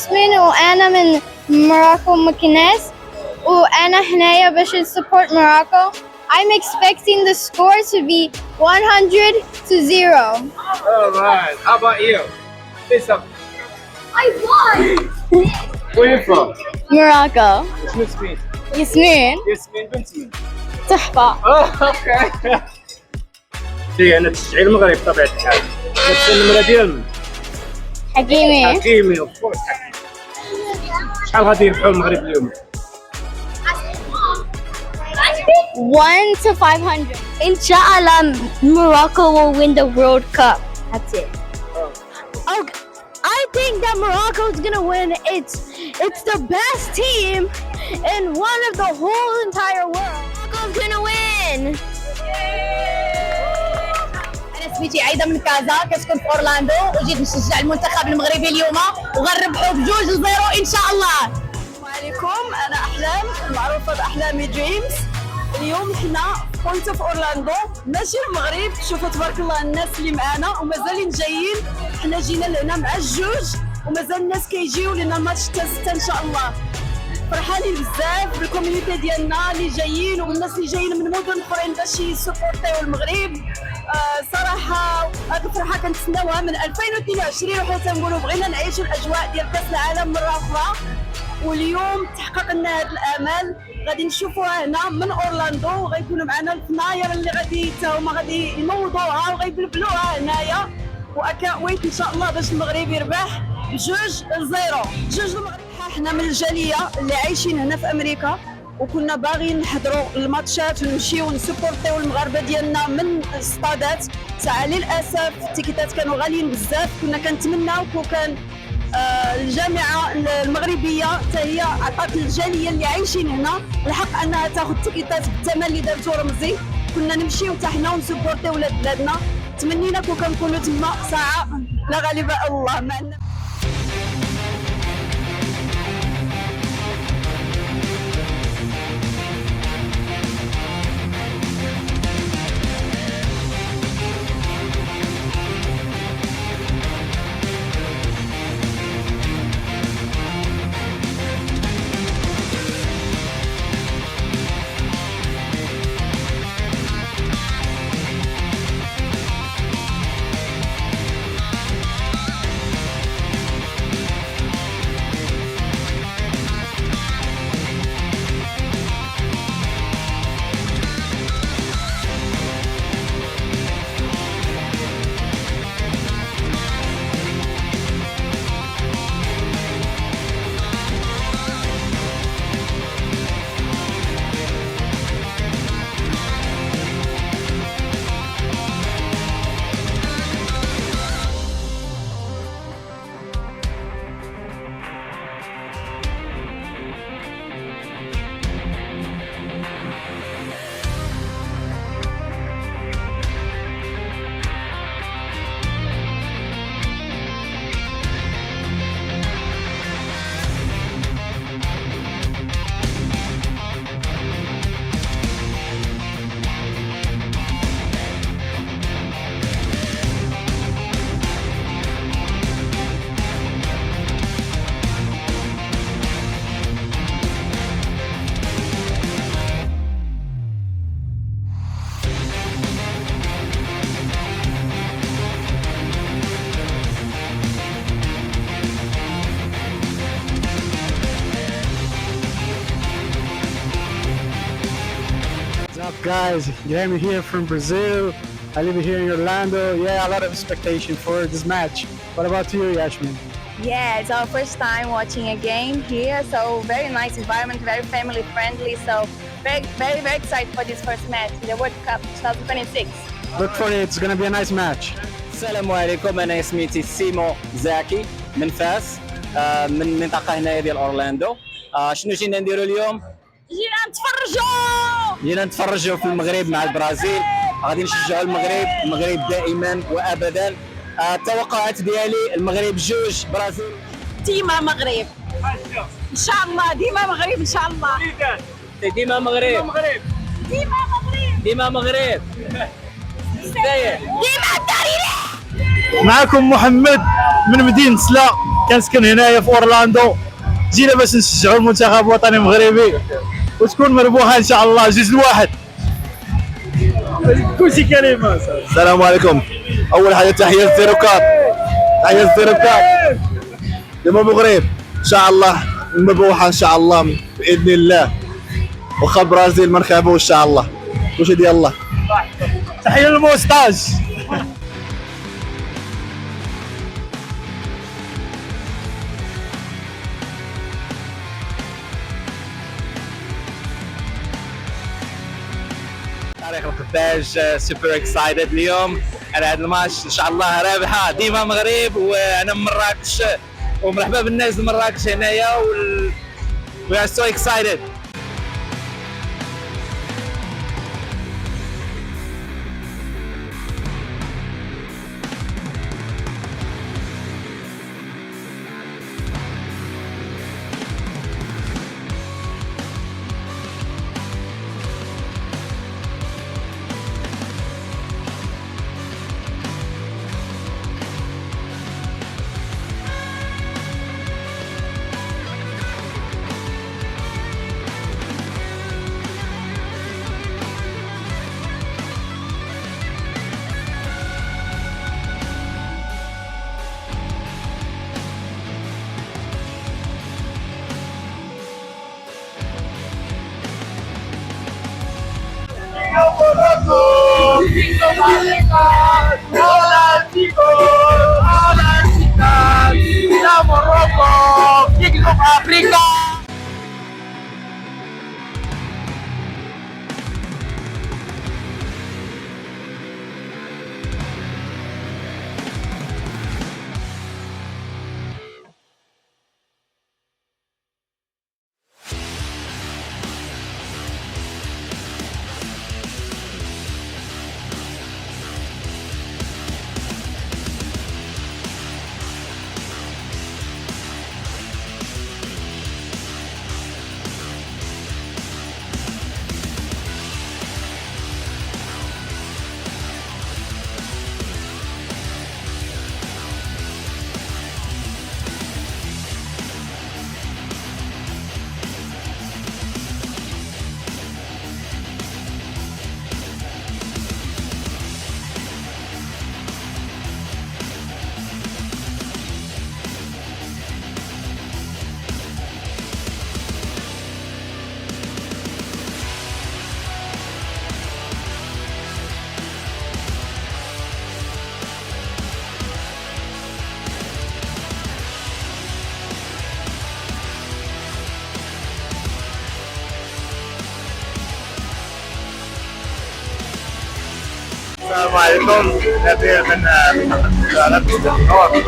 ياسمين وأنا من موروكو مكناس وأنا هنايا باش support Morocco. I'm expecting the score to be 100-0. Alright, how about you? Say something. I won! Where you from? Morocco. شنو اسمك؟ ياسمين ياسمين بنت مين؟ تحفة. اوكي. سي انا تشجعي المغرب بطبيعة الحال. نفس النمرة ديال من؟ حكيمي. حكيمي اوف كورس حكيمي. شحال غادي يربحوا المغرب اليوم؟ 1-500. Inshallah, Morocco will win the World Cup. That's it. Oh, I think that Morocco is gonna win. It's the best team in one of the whole entire world. Morocco's gonna win. أنا سميتي عايدة من كازا، كنسكن في أورلاندو وجيت نشجع المنتخب المغربي اليوم وغنربحوا ب2-0 إن شاء الله. السلام عليكم، أنا أحلام المعروفة بأحلامي دريمز. اليوم حنا بوينت اوف أورلاندو ماشي المغرب. شوفوا تبارك الله الناس اللي معانا ومازالين جايين. حنا جينا لهنا مع الجوج ومازال الناس كيجيو لنا الماتش حتى 6 إن شاء الله. فرحانين بزاف بالكوميونيتي ديالنا اللي جايين والناس اللي جايين من مدن اخرين باش يسبورتيو المغرب. صراحه هذه الفرحه كنتسناوها من 2022 وحنا تنقولوا بغينا نعيشوا الاجواء ديال كاس العالم مره اخرى، واليوم تحقق لنا هذا الامل. غادي نشوفوها هنا من اورلاندو وغيكونوا معنا الفناير اللي غادي حتى هما غادي ينوضوها وغيبلبلوها هنايا، واكا ويت ان شاء الله باش المغرب يربح ب2-0. 2 المغرب. حنا من الجاليه اللي عايشين هنا في امريكا وكنا باغيين نحضروا الماتشات ونمشيو ونسبورتيو المغاربه ديالنا من الستادات، ساعه للاسف التيكيتات كانوا غاليين بزاف. كنا كنتمناو كون كان الجامعه المغربيه حتى هي عطات الجاليه اللي عايشين هنا الحق انها تاخذ التيكيتات بالثمن اللي دارتو رمزي، كنا نمشيو حتى حنا ونسبورتيو ولاد بلادنا. تمنينا كون كنكونوا تما ساعه لا غالب الله معنا. Guys, Guilherme here from Brazil. I live here in Orlando. Yeah, a lot of expectation for this match. What about you, Yasmin? Yeah, it's our first time watching a game here, so very nice environment, very family friendly. So very excited for this first match in the World Cup 2026. Look for it. It's gonna be a nice match. السلام عليكم، انا سميتي سيمو زاكي من فاس، من منطقه هنايا ديال اورلاندو. شنو جينا نديروا اليوم؟ جينا نتفرجوا في المغرب مع البرازيل. غادي نشجعوا المغرب دائما وابدا. التوقعات ديالي المغرب 2 برازيل. ديما مغرب ان شاء الله، ديما مغرب ان شاء الله. ديما مغرب ديما مغرب ديما مغرب. ديما الدار معكم محمد من مدينة سلا، كنسكن هنايا في اورلاندو. جينا باش نشجعوا المنتخب الوطني المغربي وتكون مربوحه ان شاء الله 2-1. كلشي كلمه. السلام عليكم. اول حاجه تحيه للزيروكات، تحيه للزيروكات ديما المغرب ان شاء الله مربوحه ان شاء الله باذن الله، واخا البرازيل ما نخافوش ان شاء الله. كلشي ديال الله. تحيه للموستاج. طريق القداج سوبر اكسايتد اليوم على هذا الماتش، ان شاء الله رابحه ديما مغرب. وانا من مراكش ومرحبا بالناس مراكش هنايا we are so excited. Hola chicos, hola chicas, ¡viva Morocco! ¡King of Africa! السلام عليكم. نبيل من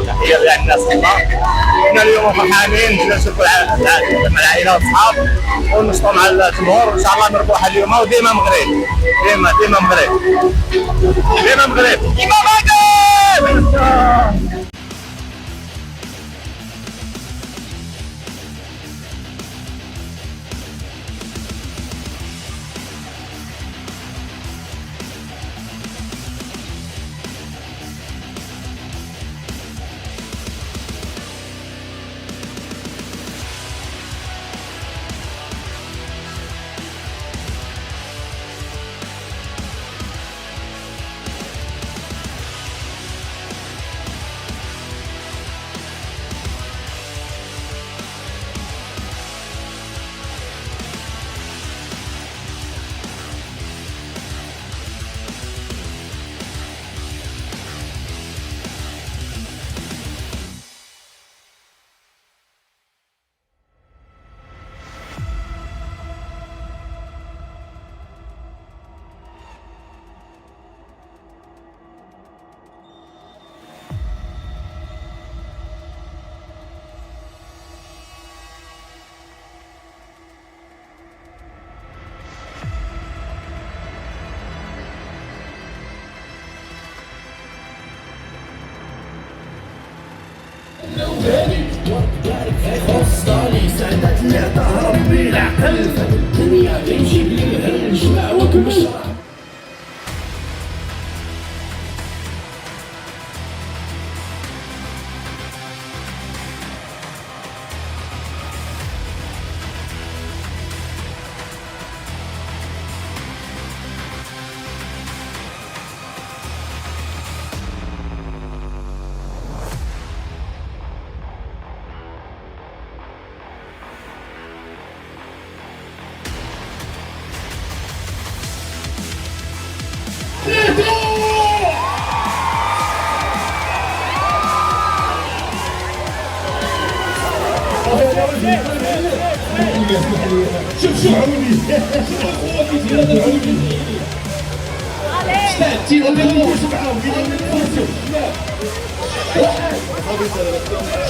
تحيه للناس كلها. كنا اليوم فرحانين نشوفوا مع العائله والاصحاب ونشطوا مع الجمهور، ان شاء الله نربحوا اليوم وديما مغرب، ديما مغرب، ديما مغرب، ديما مغرب. شوف شو عوني ستاتي وبالفوز معاهم واحد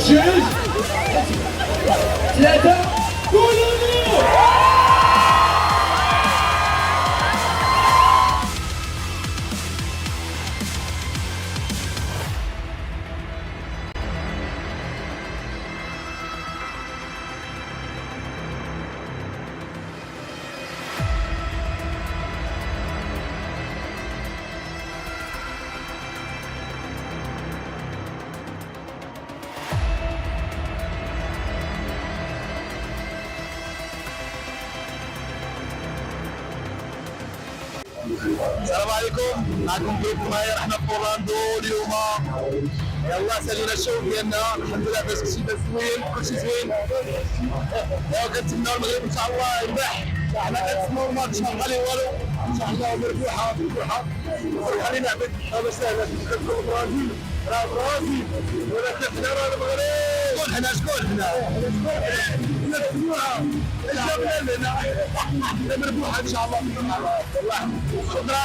جوج ثلاثة قولوا السلام عليكم، معكم بيت ماير. احنا في اورلاندو اليوم. يلا سالينا الشوط ديالنا، الحمد لله باش كلشي زوين، كلشي زوين. كنتمناو المغرب ان شاء الله يربح. حنا كنتسناو الماتش ما بقى ليه والو، ان شاء الله مربوحه فرحانين عباد. هذا سهل كنقولوا برازيل، راه برازيل، ولكن حنا راه المغرب. شكون حنا؟ شكون حنا؟ حنا السموحه، جابنا لهنا مربوحه ان شاء الله. والله شكرا.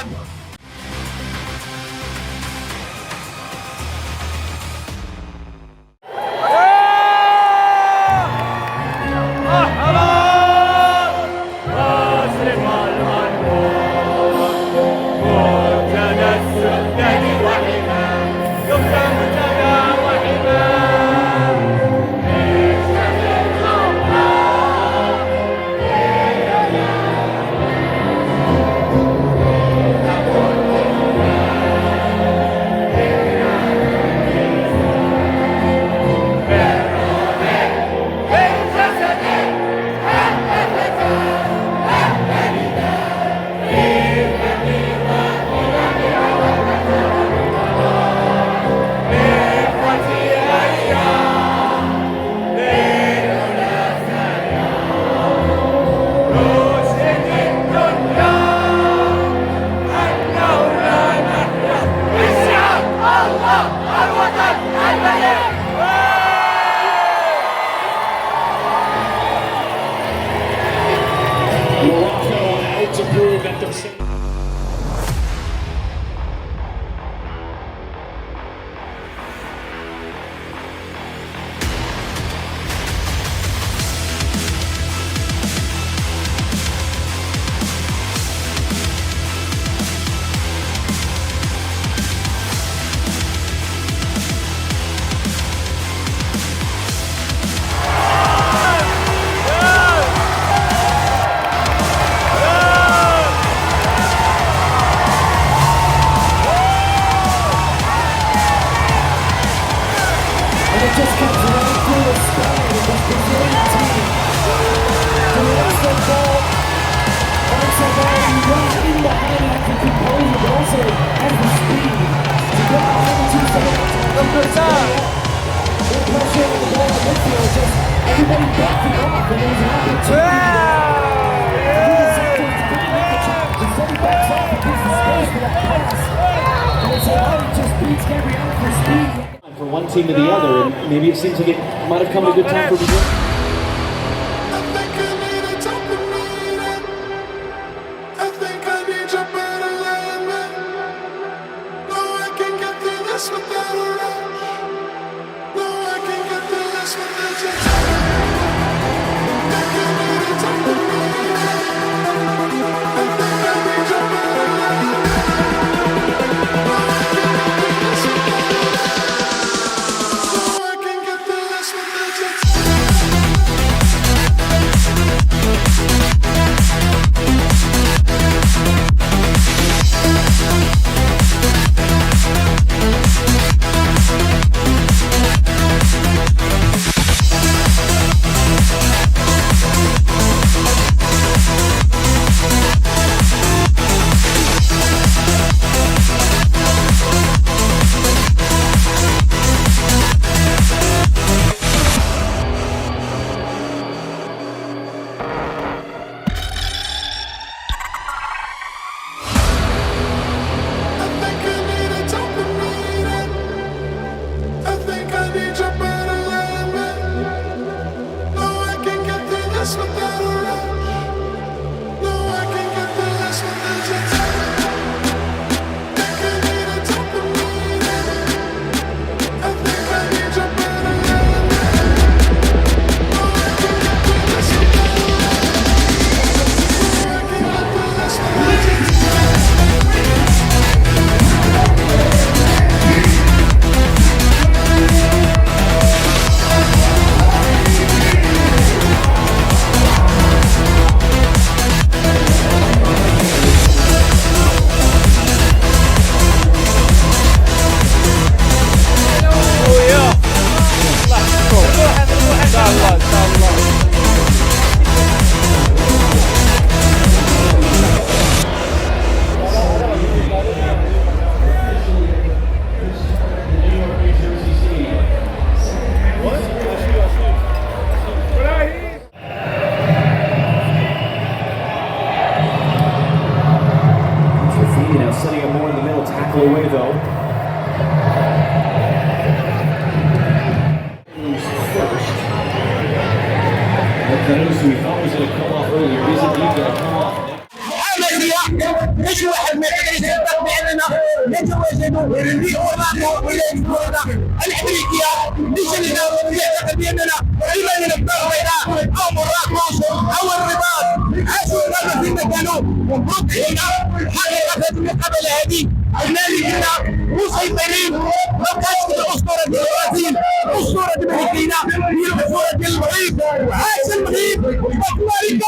For one team to the other, and maybe it seems like it might have come at a good time for Brazil. Just the way though. First. Canuso, we thought was going to come off earlier, is indeed going to come off now. مش واحد ما يقدر يصدق باننا نتواجدوا في اورلاندو ولايه الامريكيه لجنه يعتقد باننا اما من الدار البيضاء او مراكش او الرباط عاشوا هذا في مكانه ومبروك هنا حقيقه المقابله هذه النادي كنا مسيطرين ما بقاش الاسطوره ديال البرازيل الاسطوره الملكيه هي الاسطوره ديال المغرب عاش المغرب بطل